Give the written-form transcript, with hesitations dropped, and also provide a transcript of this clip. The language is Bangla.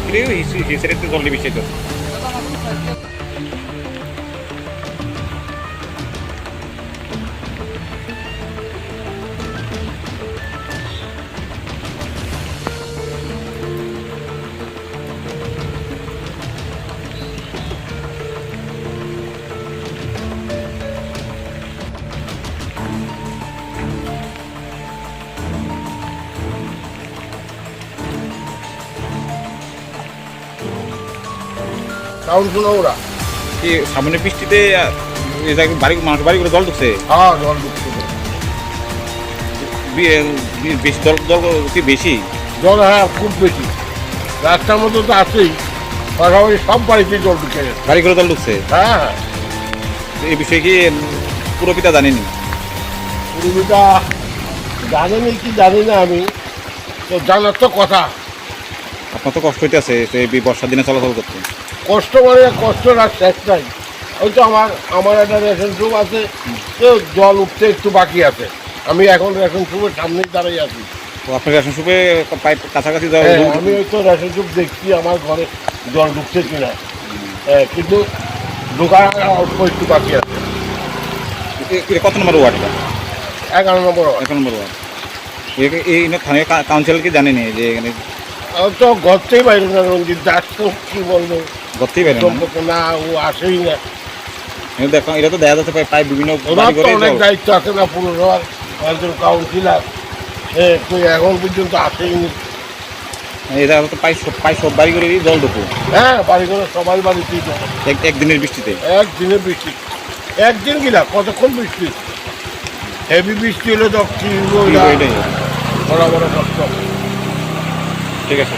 Creo y sí, que será este doble bicheto. Sound শুনো ওরা। কি সামনে বৃষ্টিতে বাড়ি মানুষ বাড়ি করে জল ঢুকছে? হ্যাঁ জল ঢুকছে তো। বেশি জল জল কি বেশি? জল হ্যাঁ খুব বেশি, রাস্তার মধ্যে তো আছেই, পাশাপাশি সব বাড়িতে জল ঢুকে গেছে। বাড়ি করে জল ঢুকছে? হ্যাঁ হ্যাঁ। এই বিষয়ে কি পুরো পিতা জানেনি? পূর্বীটা জানেনি কি জানি না আমি, তো জানার তো কথা। আপনার তো কষ্ট হইতে আছে এই বর্ষার দিনে চলাচল করতে। কষ্ট মানে কষ্ট আর শেষ নাই। ওই তো আমার একটা রেশন শপ আছে, তো জল উঠতে একটু বাকি আছে। আমি এখন রেশন শপের সামনেই দাঁড়িয়ে আছি। তো আপনার রেশন শপে পাইপ কাছাকাছি যাওয়া? হ্যাঁ, আমি ওই তো রেশন শপ দেখছি আমার ঘরে জল ঢুকছে কিনা, কিন্তু ঢোকার অল্প একটু বাকি আছে। কত নম্বর ওয়ার্ড এটা? 11 নম্বর। 11 নম্বর ওয়ার্ড। এই স্থানীয় কাউন্সিলর কি জানেনি যে এখানে? তো ঘরতেই বাইরে না, রঞ্জিত দাস তো কি বলবো, ঘরতেই বাইরে সম্পর্ক না, ও আসেই না। দেখো এটা তো দেখা যাচ্ছে প্রায় বিভিন্ন ওনার বাড়ি তো করে অনেক জল। দায়িত্ব আছে না পুরসভার, একজন কাউন্সিলার, তো এখন পর্যন্ত আসেইনি। এটা তো প্রায় সব বাড়ি করে জল ঢুকু হ্যাঁ বাড়ি করে সবাই বাড়িতেই জল। একদিনের বৃষ্টিতে। একদিনের বৃষ্টি, একদিন কিনা কতক্ষণ বৃষ্টি, হেভি বৃষ্টি হলে তো কি এটাই। বড় বড় কষ্ট। ঠিক আছে।